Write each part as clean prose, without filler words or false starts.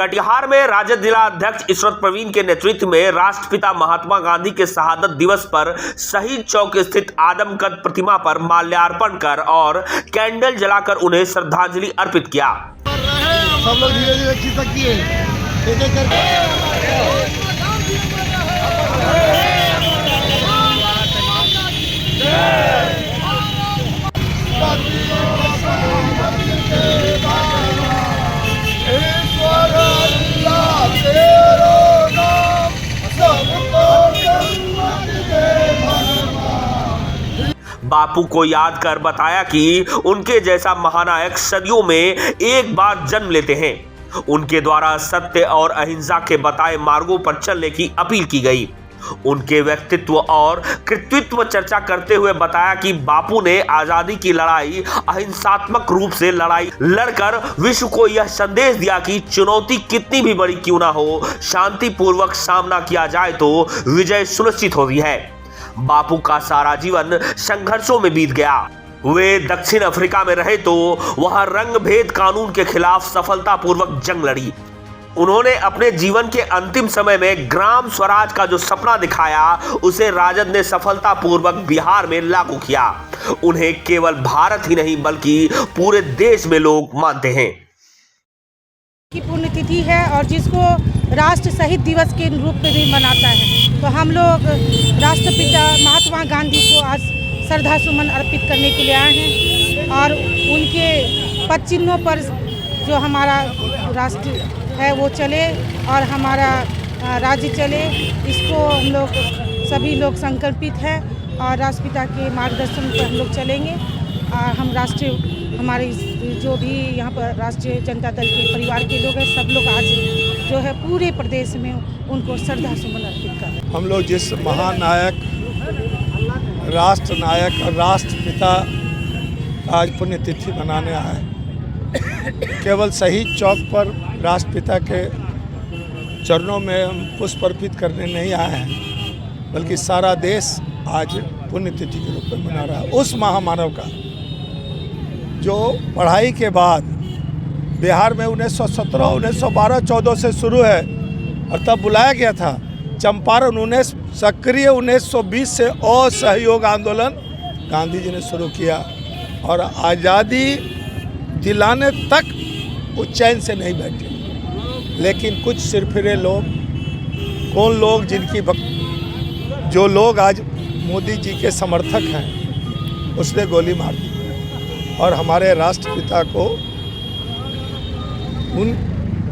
कटिहार में राजद जिला अध्यक्ष ईश्वरत प्रवीण के नेतृत्व में राष्ट्रपिता महात्मा गांधी के शहादत दिवस पर शहीद चौक स्थित आदमकद प्रतिमा पर माल्यार्पण कर और कैंडल जलाकर उन्हें श्रद्धांजलि अर्पित किया। सब लोग धीरे धीरे खींच सकती बापू को याद कर बताया कि उनके जैसा महानायक सदियों में एक बार जन्म लेते हैं। उनके द्वारा सत्य और अहिंसा के बताए मार्गों पर चलने की अपील की गई। उनके व्यक्तित्व और कृतित्व चर्चा करते हुए बताया कि बापू ने आजादी की लड़ाई अहिंसात्मक रूप से लड़ाई लड़कर विश्व को यह संदेश दिया कि चुनौती कितनी भी बड़ी क्यों ना हो, शांतिपूर्वक सामना किया जाए तो विजय सुनिश्चित होती है। बापू का सारा जीवन संघर्षों में बीत गया। वे दक्षिण अफ्रीका में रहे तो वहां रंग भेद कानून के खिलाफ सफलतापूर्वक जंग लड़ी। उन्होंने अपने जीवन के अंतिम समय में ग्राम स्वराज का जो सपना दिखाया उसे राजद ने सफलतापूर्वक बिहार में लागू किया। उन्हें केवल भारत ही नहीं बल्कि पूरे देश में लोग मानते हैं। की पुण्यतिथि है और जिसको राष्ट्र शहीद दिवस के रूप में भी मनाता है, तो हम लोग राष्ट्रपिता महात्मा गांधी को आज श्रद्धा सुमन अर्पित करने के लिए आए हैं और उनके पद चिन्हों पर जो हमारा राष्ट्र है वो चले और हमारा राज्य चले, इसको हम लोग सभी लोग संकल्पित हैं और राष्ट्रपिता के मार्गदर्शन पर हम लोग चलेंगे। और हम हमारे जो भी यहाँ पर राष्ट्रीय जनता दल के परिवार के लोग हैं, सब लोग आज जो है पूरे प्रदेश में उनको श्रद्धा सुमन अर्पित कर रहे हैं। हम लोग जिस महानायक, राष्ट्र नायक और राष्ट्रपिता आज पुण्यतिथि मनाने आए, केवल शहीद चौक पर राष्ट्रपिता के चरणों में हम पुष्प अर्पित करने नहीं आए हैं, बल्कि सारा देश आज पुण्यतिथि के रूप में मना रहा है। उस महामानव का जो पढ़ाई के बाद बिहार में 1917, 1912, 14 से शुरू है और तब बुलाया गया था। चंपारण 19 सक्रिय 1920 से असहयोग आंदोलन गांधी जी ने शुरू किया और आज़ादी दिलाने तक वो चैन से नहीं बैठे। लेकिन कुछ सिरफिरे लोग, कौन लोग, जो लोग आज मोदी जी के समर्थक हैं, उसने गोली मार दी और हमारे राष्ट्रपिता को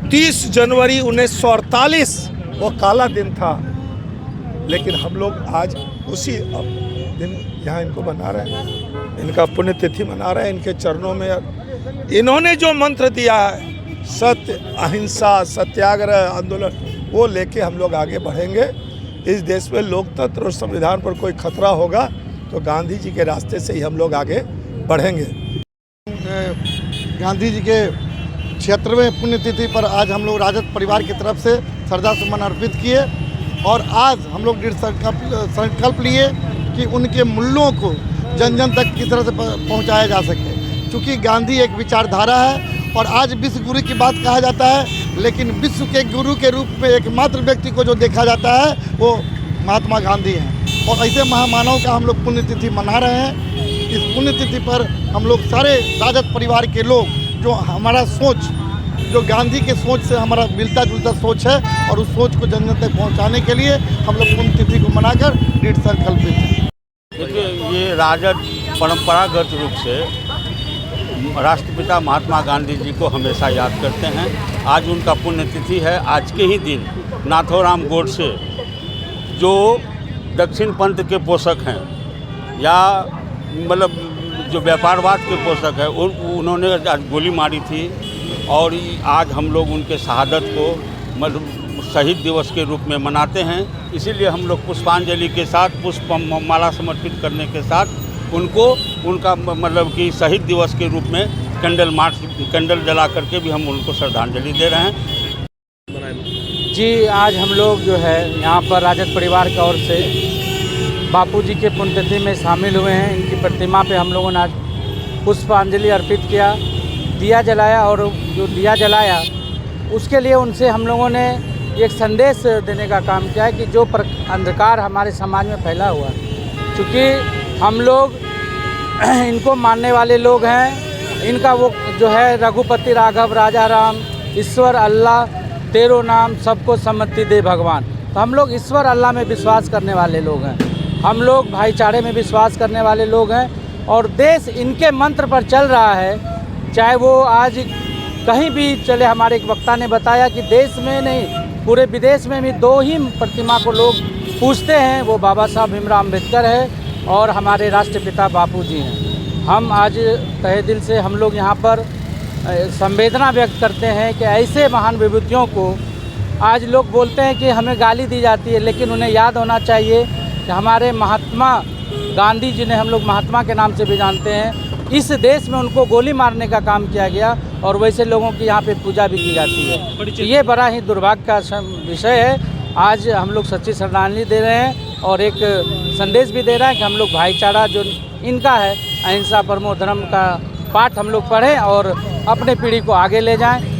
30 जनवरी 1948 वो काला दिन था, लेकिन हम लोग आज उसी दिन यहाँ इनको मना रहे हैं, इनका पुण्यतिथि मना रहे हैं। इनके चरणों में इन्होंने जो मंत्र दिया है, सत्य, अहिंसा, सत्याग्रह, आंदोलन, वो लेके हम लोग आगे बढ़ेंगे। इस देश में लोकतंत्र और संविधान पर कोई खतरा होगा तो गांधी जी के रास्ते से ही हम लोग आगे बढ़ेंगे। गांधी जी के 76वें पुण्यतिथि पर आज हम लोग राजद परिवार की तरफ से श्रद्धा सुमन अर्पित किए और आज हम लोग दृढ़ संकल्प लिए कि उनके मूल्यों को जन जन तक किस तरह से पहुंचाया जा सके। क्योंकि गांधी एक विचारधारा है और आज विश्व गुरु की बात कहा जाता है, लेकिन विश्व के गुरु के रूप में एकमात्र व्यक्ति को जो देखा जाता है वो महात्मा गांधी हैं। और ऐसे महामानव का हम लोग पुण्यतिथि मना रहे हैं। इस पुण्यतिथि पर हम लोग सारे राजद परिवार के लोग, जो हमारा सोच, जो गांधी के सोच से हमारा मिलता जुलता सोच है और उस सोच को जन जन तक पहुँचाने के लिए हम लोग पुण्यतिथि को मनाकर दृढ़ संकल्पित हैं। देखिए, ये राजद परंपरागत रूप से राष्ट्रपिता महात्मा गांधी जी को हमेशा याद करते हैं। आज उनका पुण्यतिथि है। आज के ही दिन नाथोराम गोडसे, जो दक्षिण पंथ के पोषक हैं या मतलब जो व्यापारवाद के पोषक है, उन्होंने आज गोली मारी थी और आज हम लोग उनके शहादत को मतलब शहीद दिवस के रूप में मनाते हैं। इसीलिए हम लोग पुष्पांजलि के साथ, पुष्प माला समर्पित करने के साथ उनका मतलब कि शहीद दिवस के रूप में कैंडल जला करके भी हम उनको श्रद्धांजलि दे रहे हैं। जी, आज हम लोग जो है यहाँ पर राजद परिवार की ओर से बापू जी के पुण्यतिथि में शामिल हुए हैं। इनकी प्रतिमा पे हम लोगों ने आज पुष्पांजलि अर्पित किया, दिया जलाया और जो दिया जलाया उसके लिए उनसे हम लोगों ने एक संदेश देने का काम किया है कि जो अंधकार हमारे समाज में फैला हुआ है, चूँकि हम लोग इनको मानने वाले लोग हैं, इनका वो जो है रघुपति राघव राजा राम ईश्वर अल्लाह तेरो नाम सबको सम्मति दे भगवान। तो हम लोग ईश्वर अल्लाह में विश्वास करने वाले लोग हैं, हम लोग भाईचारे में विश्वास करने वाले लोग हैं और देश इनके मंत्र पर चल रहा है। चाहे वो आज कहीं भी चले, हमारे एक वक्ता ने बताया कि देश में नहीं पूरे विदेश में भी 2 ही प्रतिमा को लोग पूजते हैं, वो बाबा साहब भीमराव अम्बेडकर है और हमारे राष्ट्रपिता बापू जी हैं। हम आज तहे दिल से हम लोग यहाँ पर संवेदना व्यक्त करते हैं कि ऐसे महान विभूतियों को आज लोग बोलते हैं कि हमें गाली दी जाती है, लेकिन उन्हें याद होना चाहिए कि हमारे महात्मा गांधी जी ने, हम लोग महात्मा के नाम से भी जानते हैं, इस देश में उनको गोली मारने का काम किया गया और वैसे लोगों की यहाँ पे पूजा भी की जाती है। तो ये बड़ा ही दुर्भाग्य का विषय है। आज हम लोग सच्ची श्रद्धांजलि दे रहे हैं और एक संदेश भी दे रहे हैं कि हम लोग भाईचारा जो इनका है, अहिंसा परमो धर्म का पाठ हम लोग पढ़ें और अपने पीढ़ी को आगे ले जाएं।